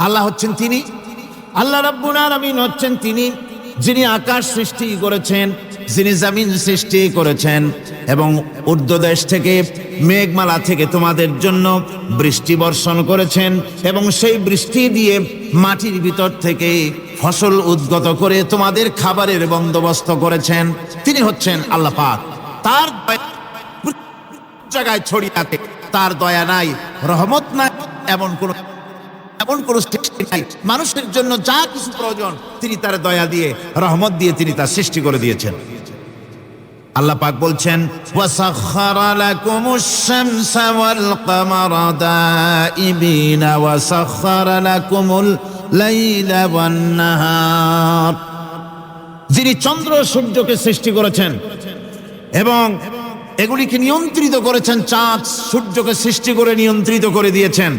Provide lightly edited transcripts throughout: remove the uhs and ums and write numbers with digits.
আল্লাহ হচ্ছেন তিনি, আল্লাহ রাব্বুল আলামিন হচ্ছেন তিনি যিনি আকাশ সৃষ্টি করেছেন, যিনি জমিন সৃষ্টি করেছেন এবং ঊর্ধ্বদেশ থেকে মেঘমালা থেকে তোমাদের জন্য বৃষ্টি বর্ষণ করেছেন এবং সেই বৃষ্টি দিয়ে মাটির ভিতর থেকে ফসল উদ্গত করে তোমাদের খাবারের বন্দোবস্ত করেছেন। তিনি হচ্ছেন আল্লাহ পাক। তার জায়গায় ছড়িয়ে আছে, তার দয়া নাই, রহমত নাই, এমন কোন সৃষ্টি নাই। মানুষের জন্য যা কিছু প্রয়োজন তিনি তার দয়া দিয়ে, রহমত দিয়ে তিনি তার সৃষ্টি করে দিয়েছেন। আল্লাহ পাক বলছেন, ওয়াসাখখারা লাকুমুশ শামসা ওয়াল কামারা দাইবিনা ওয়াসাখখারা লাকুমুল লাইলা ওয়ান নাহার। যিনি চন্দ্র সূর্যকে সৃষ্টি করেছেন এবং এগুলিকে নিয়ন্ত্রিত করেছেন, চাঁদ সূর্যকে সৃষ্টি করে নিয়ন্ত্রিত করে দিয়েছেন,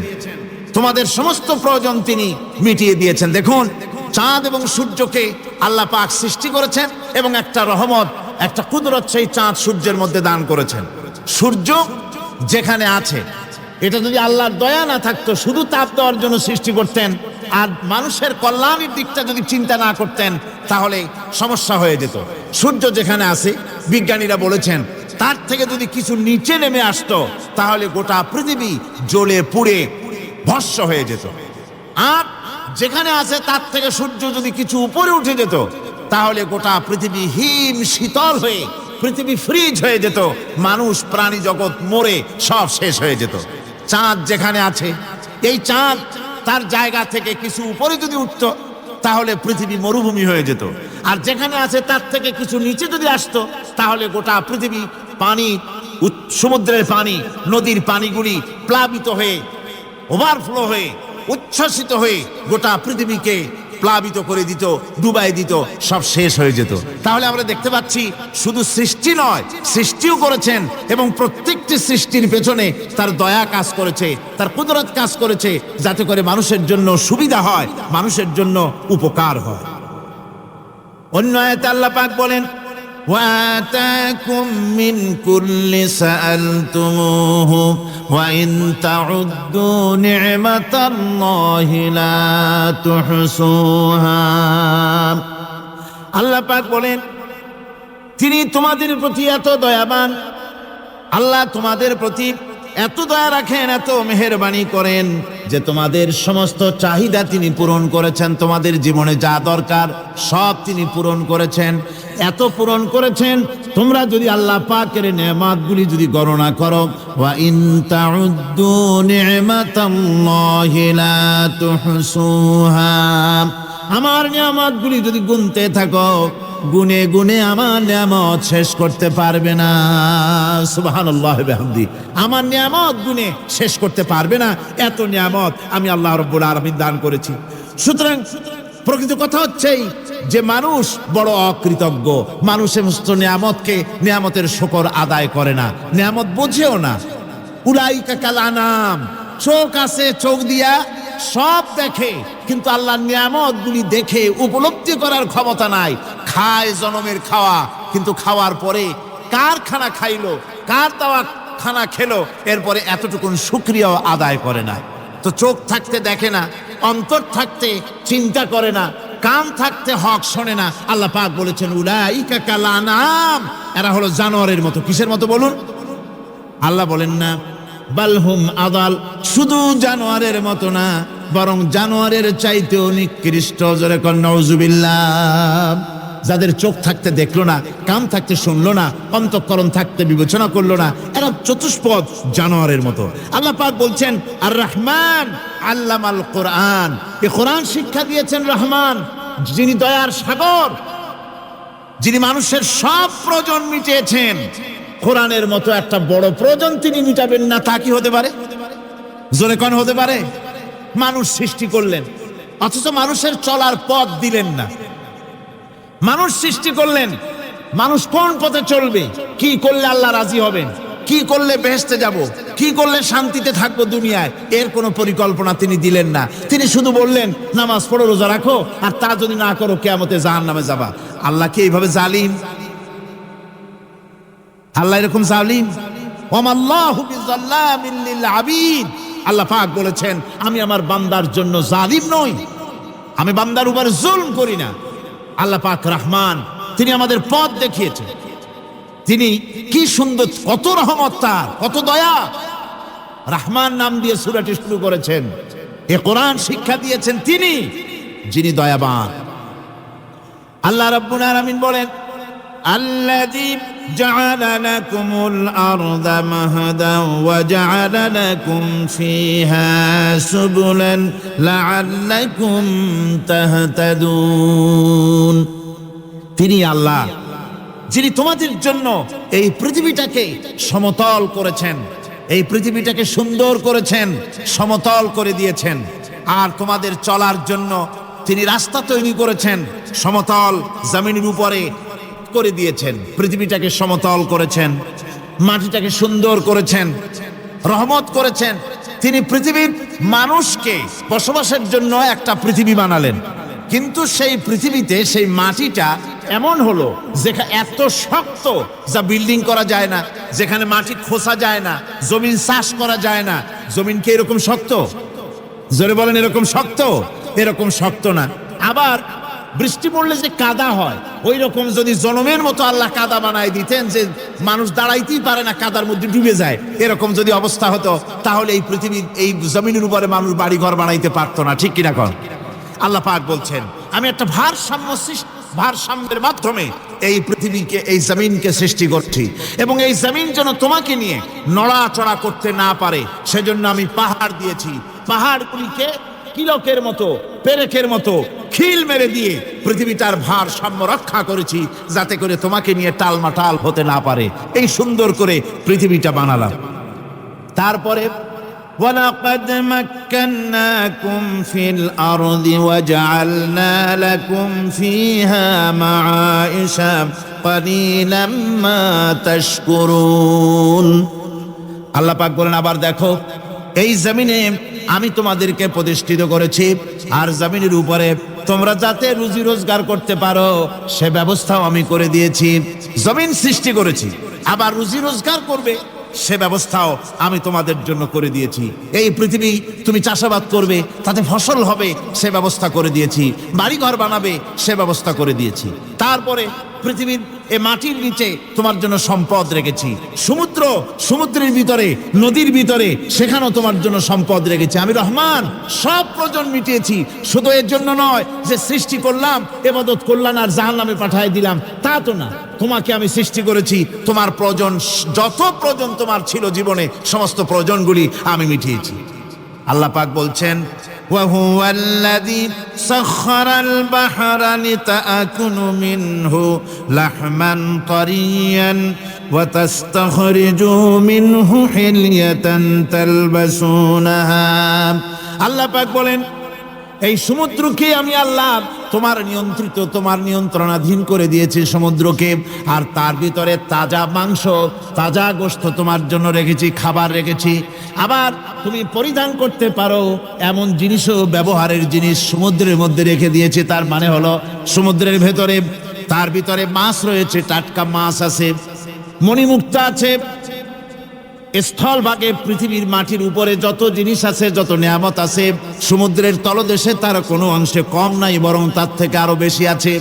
তোমাদের সমস্ত প্রয়োজন তিনি মিটিয়ে দিয়েছেন। দেখুন, চাঁদ এবং সূর্যকে আল্লাহ পাক সৃষ্টি করেছেন এবং একটা রহমত, একটা কুদরত সেই চাঁদ সূর্যের মধ্যে দান করেছেন। সূর্য যেখানে আছে, এটা যদি আল্লাহর দয়া না থাকতো, শুধু তাপ দেওয়ার জন্য সৃষ্টি করতেন আর মানুষের কল্যাণের দিকটা যদি চিন্তা না করতেন, তাহলে সমস্যা হয়ে যেত। সূর্য যেখানে আছে, বিজ্ঞানীরা বলেছেন তার থেকে যদি কিছু নিচে নেমে আসতো, তাহলে গোটা পৃথিবী জ্বলে পুড়ে ভস্ম হয়ে যেত। আর যেখানে আছে তার থেকে সূর্য যদি কিছু উপরে উঠে যেত, তাহলে গোটা পৃথিবী হিম শীতল হয়ে, পৃথিবী ফ্রিজ হয়ে যেত, মানুষ প্রাণী জগৎ মরে সব শেষ হয়ে যেত। চাঁদ যেখানে আছে, এই চাঁদ তার জায়গা থেকে কিছু উপরে যদি উঠত, তাহলে পৃথিবী মরুভূমি হয়ে যেত। আর যেখানে আছে তার থেকে কিছু নিচে যদি আসতো, তাহলে গোটা পৃথিবী পানি, সমুদ্রের পানি, নদীর পানিগুলি প্লাবিত হয়ে, ওভারফ্লো হয়ে, উচ্ছ্বসিত হয়ে গোটা পৃথিবীকে প্লাবিত করে দিত, ডুবাই দিত, সব শেষ হয়ে যেত। তাহলে আমরা দেখতে পাচ্ছি শুধু সৃষ্টি নয়, সৃষ্টিও করেছেন এবং প্রত্যেকটি সৃষ্টির পেছনে তার দয়া কাজ করেছে, তার কুদরত কাজ করেছে, যাতে করে মানুষের জন্য সুবিধা হয়, মানুষের জন্য উপকার হয়। অন্য আয়াতে আল্লাহ পাক বলেন, وآتاكم من كل سألتموه وإن تعدوا نعمة الله لا تحصوها। আল্লাহ পাক বলেন, তিনি তোমাদের প্রতি এত দয়াবান, আল্লাহ তোমাদের প্রতি এত দয়া রাখেন, এত মেহেরবানি করেন যে তোমাদের সমস্ত চাহিদা তিনি পূরণ করেছেন। তোমাদের জীবনে যা দরকার সব তিনি পূরণ করেছেন, এত পূরণ করেছেন। তোমরা যদি আল্লাহ পাকের নেয়ামতগুলি যদি গণনা করো, ওয়া ইন তাউদ্দু নি'মাতাল্লাহি লা তুহসুহা, আমার নিয়ামতগুলি যদি গুনতে থাকো, গুনে গুনে আমার নিয়ামত শেষ করতে পারবে না। সুবহানাল্লাহ বিহামদি, আমার নিয়ামত গুনে শেষ করতে পারবে না, এত নিয়ামত আমি আল্লাহ রাব্বুল আলামিন দান করেছি। সুতরাং প্রকৃত কথা হচ্ছেই যে মানুষ বড় অকৃতজ্ঞ, মানুষ সমস্ত নিয়ামতকে, নিয়ামতের শুকর আদায় করে না, নিয়ামত বোঝেও না। উলাইকা কাল আনাম, চোখ আছে, চোখ দিয়া সব দেখে, কিন্তু আল্লাহর নিয়ামতগুলি দেখে উপলব্ধি করার ক্ষমতা নাই। খায় জনমের খাওয়া, কিন্তু খাওয়ার পরে কার খানা খাইলো, কার দেওয়া খানা খেলো, এরপরে এতটুকুন শুকরিয়াও আদায় করে না। তো চোখ থাকতে দেখে না, অন্তর থাকতে চিন্তা করে না, কান থাকতে হক শোনে না। আল্লাহ পাক বলেছেন, উলাইকা কাল আনাম, এরা হলো জানোয়ারের মতো। কিসের মতো বলুন? আল্লাহ বলেন না বালহুম আদাল, শুধু জানোয়ারের মতো না, বরং জানোয়ারের চাইতেও নিকৃষ্ট। জোরে কোন নাউজুবিল্লাহ। যাদের চোখ থাকতে দেখলো না, কান থাকতে শুনলো না, অন্তঃকরণ থাকতে বিবেচনা করলো না, এরা চতুষ্পদ জানোয়ারের মতো। আল্লাহ পাক বলছেন, আর রহমান আল্লামাল কোরআন, এই কোরআন শিক্ষা দিয়েছেন রহমান, যিনি দয়ার সাগর, যিনি মানুষের সব প্রয়োজন মিটিয়েছেন। কোরআনের মতো একটা বড় প্রয়োজন তিনি মিটাবেন না, তা কি হতে পারে? জোরে কোন হতে পারে? মানুষ সৃষ্টি করলেন, অথচ মানুষের চলার পথ দিলেন না। মানুষ সৃষ্টি করলেন, মানুষ কোন পথে চলবে, কি করলে আল্লাহ রাজি হবেন, কি করলে বেহেশতে যাব, কি করলে শান্তিতে থাকবো দুনিয়ায়, এর কোনো পরিকল্পনা তিনি দিলেন না। তিনি শুধু বললেন, নামাজ পড়ো, রোজা রাখো, আর তা যদি না করো কিয়ামতে জাহান্নামে যাবা। আল্লাহ কি এইভাবে জালিম? আল্লাহ এরকম জালিম? ওয়ামাল্লাহু বিযাল্লামিল লিল আবিদ, আল্লাহ পাক বলেছেন আমি আমার বান্দার জন্য জালিম নই, আমি বান্দার উপর জুলম করি না। আল্লাহ পাক রহমান, তিনি আমাদের পথ দেখিয়েছেন। তিনি কি সুন্দর, কত রহমত তার, কত দয়া। রহমান নাম দিয়ে সূরাটি শুরু করেছেন। এ কোরআন শিক্ষা দিয়েছেন তিনি, যিনি দয়াবান। আল্লাহ রাব্বুল আলামিন বলেন আল্লাযী জাআলা লাকুমুল আরদা মাহাদান ওয়া জাআলা লাকুম ফীহা সুবুলান লাআল্লাকুম তাহতাদুন। তিনি আল্লাহ যিনি তোমাদের জন্য এই পৃথিবীটাকে সমতল করেছেন, এই পৃথিবীটাকে সুন্দর করেছেন, সমতল করে দিয়েছেন। আর তোমাদের চলার জন্য তিনি রাস্তা তৈরি করেছেন, সমতল জমিনের উপরে করে দিয়েছেন। পৃথিবীটাকে সমতল করেছেন, মাটিটাকে সুন্দর করেছেন, রহমত করেছেন। তিনি পৃথিবীর মানুষকে বসবাসের জন্য একটা পৃথিবী বানালেন, কিন্তু সেই পৃথিবীতে সেই মাটিটা এমন হলো যেখানে এত শক্ত যা বিল্ডিং করা যায় না, যেখানে মাটি খোসা যায় না, জমিন চাষ করা যায় না। জমিন কি এরকম শক্ত? জোরে বলেন, এরকম শক্ত? এরকম শক্ত না। আবার বৃষ্টি পড়লে যে কাদা হয়, ওই রকম যদি জনমের মতো আল্লাহ কাদা বানায় দিতেন যে মানুষ দাঁড়াইতেই পারে না, কাদার মধ্যে ডুবে যায়, এরকম যদি অবস্থা হতো, তাহলে এই পৃথিবীর এই জমিনের উপরে মানুষ বাড়ি ঘর বানাইতে পারতো না। ঠিক কিনা কন? আল্লাহ পাক বলছেন আমি একটা ভারসাম্যের মাধ্যমে এই পৃথিবীকে, এই জমিনকে সৃষ্টি করছি, এবং এই জমিন যেন তোমাকে নিয়ে নড়াচড়া করতে না পারে সেজন্য আমি পাহাড় দিয়েছি। পাহাড়গুলিকে কিলকের মতো, পেরেকের মতো খিল মেরে দিয়ে পৃথিবীটার ভারসাম্য রক্ষা করেছি, যাতে করে তোমাকে নিয়ে টালমাটাল হতে না পারে। এই সুন্দর করে পৃথিবীটা বানালাম। তারপরে وَلَقَدْ مَكَّنَّاكُمْ فِي الْأَرْضِ وَجَعَلْنَا لَكُمْ فِيهَا مَعَائِشَ قَلِيلًا مَا تَشْكُرُونَ। আল্লাহ পাক বলেন আবার দেখো, এই জমিনে আমি তোমাদেরকে প্রতিষ্ঠিত করেছি, আর জমিনের উপরে তোমরা যাতে রুজি রোজগার করতে পারো সে ব্যবস্থাও আমি করে দিয়েছি। জমিন সৃষ্টি করেছি, আবার রুজি রোজগার করবে সে ব্যবস্থাও আমি তোমাদের জন্য করে দিয়েছি। এই পৃথিবী তুমি চাষাবাদ করবে, তাতে ফসল হবে সে ব্যবস্থা করে দিয়েছি। বাড়িঘর বানাবে সে ব্যবস্থা করে দিয়েছি। তারপরে পৃথিবীর এই মাটির নিচে তোমার জন্য সম্পদ রেখেছি। সমুদ্রের ভিতরে, নদীর ভিতরে, সেখানেও তোমার জন্য সম্পদ রেখেছি। আমি রহমান, সব প্রয়োজন মিটিয়েছি। শুধু এর জন্য নয় যে সৃষ্টি করলাম, ইবাদত করলাম আর জাহান্নামে পাঠিয়ে দিলাম, তা তো না। তোমাকে আমি সৃষ্টি করেছি, তোমার প্রয়োজন, যত প্রয়োজন তোমার ছিল জীবনে, সমস্ত প্রয়োজনগুলি আমি মিটিয়েছি। আল্লাহ পাক বলছেন وَهُوَ الَّذِي سَخَّرَ الْبَحْرَ لِتَأْكُلُوا مِنْهُ لَحْمًا طَرِيًّا وَتَسْتَخْرِجُوا مِنْهُ حِلْيَةً تَلْبَسُونَهَا। আল্লাহ পাক বলেন এই সমুদ্রকে আমি আল্লাহ তোমার নিয়ন্ত্রিত, তোমার নিয়ন্ত্রণাধীন করে দিয়েছি সমুদ্রকে, আর তার ভিতরে তাজা মাংস, তাজা গোশত তোমার জন্য রেখেছি, খাবার রেখেছি। আবার তুমি পরিধান করতে পারো এমন জিনিসও, ব্যবহারের জিনিস সমুদ্রের মধ্যে রেখে দিয়েছি। তার মানে হলো সমুদ্রের ভেতরে, তার ভিতরে মাছ রয়েছে, টাটকা মাছ আছে, মণিমুক্তা আছে। স্থলভাগে পৃথিবীর মাটির উপরে যত জিনিস আছে, যত নিয়ামত আছে, সমুদ্রের তলদেশে তার কোনো অংশে কম নাই, বরং তার থেকে আরো বেশি আছে।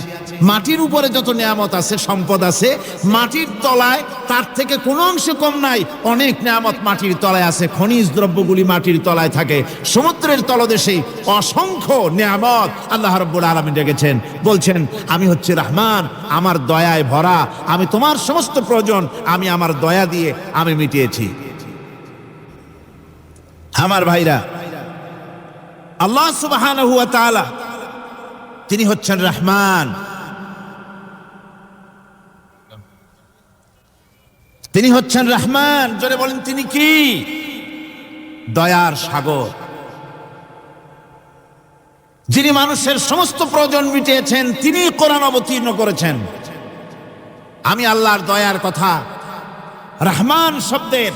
মাটির উপরে যত নিয়ামত আছে, সম্পদ আছে, মাটির তলায় তার থেকে কোনো অংশে কম নাই। অনেক নিয়ামত মাটির তলায় আছে, খনিজ দ্রব্যগুলি মাটির তলায় থাকে। সমুদ্রের তলদেশে অসংখ্য নিয়ামত আল্লাহ রাব্বুল আলামিন রেখেছেন। বলছেন আমি হচ্ছে রহমান, আমার দয়ায় ভরা, আমি তোমার সমস্ত প্রয়োজন আমি আমার দয়া দিয়ে আমি মিটিয়েছি। আমার ভাইরা, আল্লাহ সুবহানাহু ওয়া তাআলা তিনি হচ্ছেন রহমান, তিনি হচ্ছেন রহমান। জোরে বলেন তিনি কি? দয়ার সাগর, যিনি মানুষের সমস্ত প্রয়োজন মিটিয়েছেন, তিনি কোরআন অবতীর্ণ করেছেন। আমি আল্লাহর দয়ার কথা, রহমান শব্দের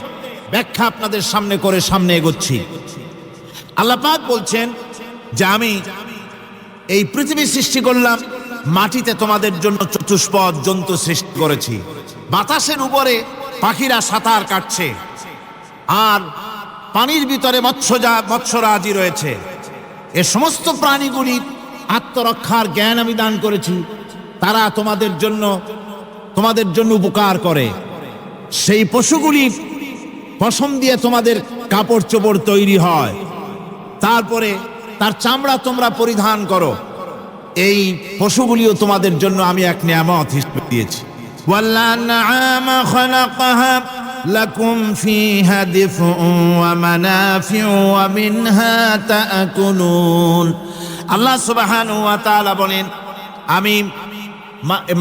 ব্যাখ্যা আপনাদের সামনে করে সামনে এগোচ্ছি। আল্লাহ পাক বলছেন যে আমি এই পৃথিবী সৃষ্টি করলাম, মাটিতে তোমাদের জন্য চতুষ্পদ জন্তু সৃষ্টি করেছি, বাতাসের উপরে পাখিরা সাঁতার কাটছে, আর পানির ভিতরে মৎস্যরাজি রয়েছে, এ সমস্ত প্রাণীগুলি আত্মরক্ষার জ্ঞান আমি দান করেছি, তারা তোমাদের জন্য উপকার করে। সেই পশুগুলি পশম দিয়ে তোমাদের কাপড় চোপড় তৈরি হয়, তারপরে তার চামড়া তোমরা পরিধান করো। এই পশুগুলিও তোমাদের জন্য আমি এক নিয়ামত হিসেবে দিয়েছি। ওয়াল-আনআম খালাকাহা লাকুম ফীহা দিফউন ওয়া মানাফিউ ওয়া মিনহা তা'কুলুন। আল্লাহ সুবহানাহু ওয়া তাআলা বলেন, আমি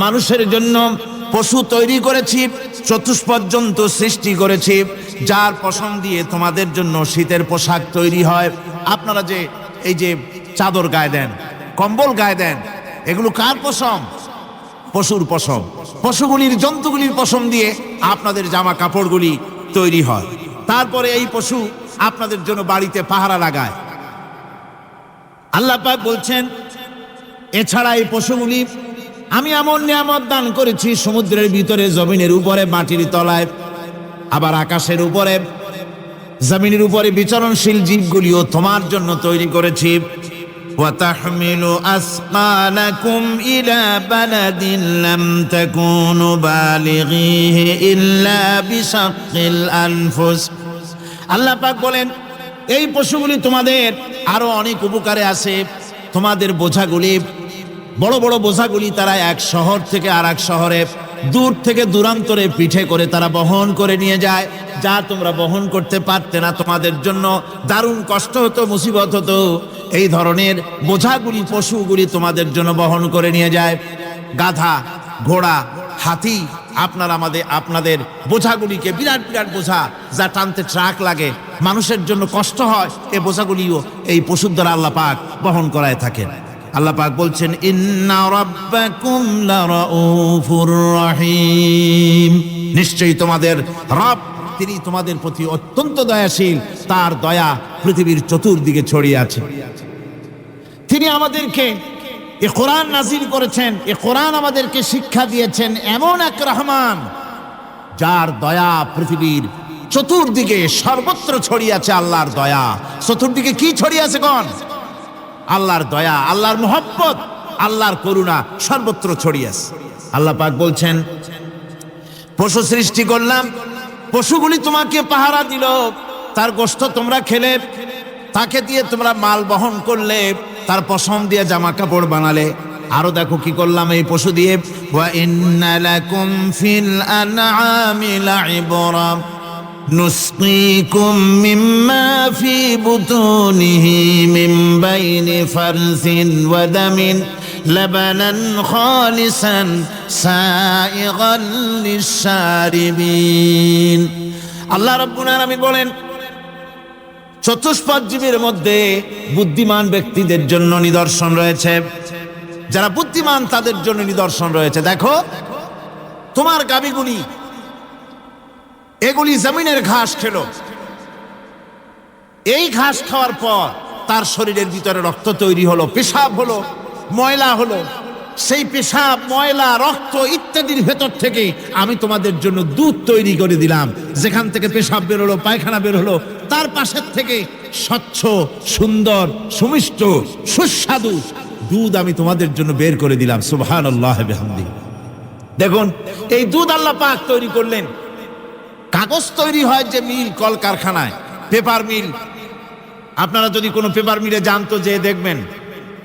মানুষের জন্য পশু তৈরি করেছি, চতুষ্পদ জন্তু সৃষ্টি করেছি, যার পশম দিয়ে তোমাদের জন্য শীতের পোশাক তৈরি হয়। আপনারা যে এই যে চাদর গায়ে দেন, কম্বল গায়ে দেন, এগুলো কার পশম? পশুর পশম। পশুগুলির, জন্তুগুলির পশম দিয়ে আপনাদের জামা কাপড়গুলি তৈরি হয়। তারপরে এই পশু আপনাদের জন্য বাড়িতে পাহারা লাগায়। আল্লাহ পাক বলছেন, এছাড়া এই পশুগুলি আমি এমন নিয়ামত দান করেছি, সমুদ্রের ভিতরে, জমিনের উপরে, মাটির তলায়, আবার আকাশের উপরে, জমিনের উপরে বিচরণশীল জীবগুলিও তোমার জন্য তৈরি করেছি। وَتَحْمِلُ أَثْقَالَكُمْ إِلَى بَلَدٍ لَّمْ تَكُونُوا بَالِغِيهِ إِلَّا بِشَقِّ الْأَنفُسِ। আল্লাহ পাক বলেন, এই পশুগুলি তোমাদের আরো অনেক উপকারে আসে। তোমাদের বোঝাগুলি, বড় বড় বোঝাগুলি তারা এক শহর থেকে আর এক শহরে, দূর থেকে দূরান্তরে পিঠে করে তারা বহন করে নিয়ে যায়, যা তোমরা বহন করতে পারতে না। তোমাদের জন্য দারুণ কষ্ট হতো, মুসিবত হতো। এই ধরনের বোঝাগুলি, পশুগুলি তোমাদের জন্য বহন করে নিয়ে যায়। গাধা, ঘোড়া, হাতি আপনাদের বোঝাগুলিকে, বিরাট বিরাট বোঝা যা টানতে ট্রাক লাগে, মানুষের জন্য কষ্ট হয়, এই বোঝাগুলিও এই পশুর দ্বারা আল্লাহ পাক বহন করায় থাকেন। আল্লাহ পাক বলছেন, ইন্না রাব্বাকুম লারাউফুর রহিম। নিশ্চয়ই তোমাদের রব, তিনি তোমাদের প্রতি অত্যন্ত দয়াশীল, তার দয়া পৃথিবীর চতুর্দিকে ছড়িয়ে আছে। তিনি আমাদেরকে এ কোরআন নাজিল করেছেন, এ কোরআন আমাদেরকে শিক্ষা দিয়েছেন এমন এক রহমান, যার দয়া পৃথিবীর চতুর্দিকে সর্বত্র ছড়িয়ে আছে। আল্লাহর দয়া চতুর্দিকে কি ছড়িয়ে আছে কোন? আল্লাহর দয়া, আল্লাহর মুহাব্বত, আল্লাহর করুণা সর্বত্র ছড়িয়ে আছে। আল্লাহ পাক বলছেন, পশু সৃষ্টি করলাম, পশুগুলি তোমাকে পাহারা দিল, তার গোশত তোমরা খেলে, তাকে দিয়ে তোমরা মাল বহন করলে, তার পশম দিয়ে জামা কাপড় বানালে। আরো দেখো কি করলাম এই পশু দিয়ে, ওয়া ইন্না লাকুম ফিল আনআমি লাইবরা নুসকিকুম মিম্মা ফি বুতুনিহি মিন বাইনি ফারসিন ওয়া দামিন লাবানান খালিসান সাইগান লিশ-শারিবিন। আল্লাহ রাব্বুল আলামিন বলেন, চতুষ্পদ জীবের মধ্যে বুদ্ধিমান ব্যক্তিদের জন্য নিদর্শন রয়েছে। যারা বুদ্ধিমান তাদের জন্য নিদর্শন রয়েছে। দেখো, তোমার গাভীগুলি, এগুলি জমিনের ঘাস খেলো। এই ঘাস খাওয়ার পর তার শরীরের ভিতরে রক্ত তৈরি হলো, পেশাব হলো, ময়লা হলো। সেই পেশাব, ময়লা, রক্ত ইত্যাদির ভেতর থেকে আমি তোমাদের জন্য দুধ তৈরি করে দিলাম। যেখান থেকে পেশাব বের হলো, পায়খানা বের হলো, তার পাশের থেকে স্বচ্ছ, সুন্দর, সুমিষ্ট, সুস্বাদু দুধ আমি তোমাদের জন্য বের করে দিলাম। সুবহানাল্লাহ বিহামদিহি। দেখুন, এই দুধ আল্লাহ পাক তৈরি করলেন। কাগজ তৈরি হয় যে মিল, কলকারখানায়, পেপার মিল। আপনারা যদি কোনো পেপার মিলে জানতো, যে দেখবেন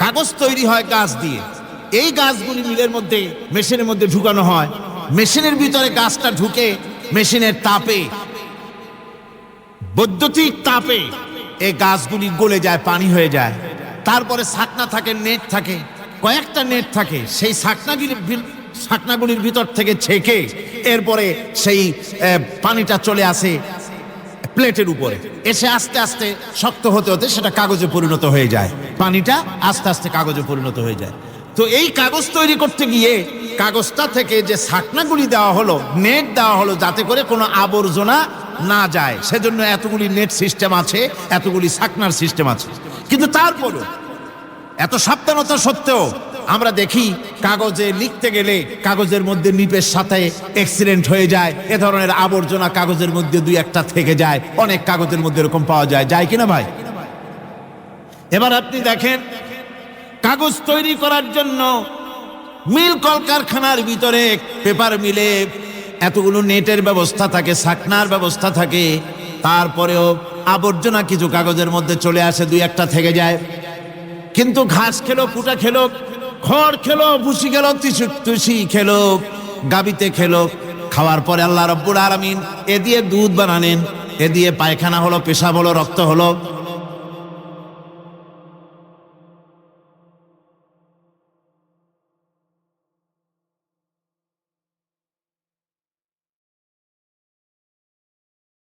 কাগজ তৈরি হয় গাছ দিয়ে। এই গাছগুলি মিলের মধ্যে, মেশিনের মধ্যে ঢুকানো হয়। মেশিনের ভিতরে গাছটা ঢুকে মেশিনের তাপে, বৈদ্যুতিক তাপে এই গাছগুলি গলে যায়, পানি হয়ে যায়। তারপরে ছাকনা থাকে, নেট থাকে, কয়েকটা নেট থাকে। সেই ছাকনাগুলির ভিতর থেকে ছেঁকে এরপরে সেই পানিটা চলে আসে প্লেটের উপরে, এসে আস্তে আস্তে শক্ত হতে হতে সেটা কাগজে পরিণত হয়ে যায়। পানিটা আস্তে আস্তে কাগজে পরিণত হয়ে যায়। তো এই কাগজ তৈরি করতে গিয়ে কাগজটা থেকে যে ছাকনাগুলি দেওয়া হলো, নেট দেওয়া হলো, যাতে করে কোনো আবর্জনা না যায়, সেজন্য এতগুলি নেট সিস্টেম আছে, এতগুলি ছাকনার সিস্টেম আছে। কিন্তু তারপরও এত সাবধানতা সত্ত্বেও আমরা দেখি কাগজে লিখতে গেলে কাগজের মধ্যে নিপের সাথে অ্যাক্সিডেন্ট হয়ে যায়, এ ধরনের আবর্জনা কাগজের মধ্যে দুই একটা থেকে যায়, অনেক কাগজের মধ্যে এরকম পাওয়া যায়, যায় কিনা ভাই? এবার আপনি দেখেন কাগজ তৈরি করার জন্য মিল কলকারখানার ভিতরে পেপার মিলে এতগুলো নেটের ব্যবস্থা থাকে, ছাকনার ব্যবস্থা থাকে, তারপরেও আবর্জনা কিছু কাগজের মধ্যে চলে আসে, দুই একটা থেকে যায়। কিন্তু ঘাস খেলো, কুটা খেলো, খড় খেলো, ভুসি খেলো, তুষি খেলো, গাবিতে খেলো, খাওয়ার পরে আল্লাহ রাব্বুল আলামিন এ দিয়ে দুধ বানানেন, এ দিয়ে পায়খানা হলো, পেশাব হলো, রক্ত হলো,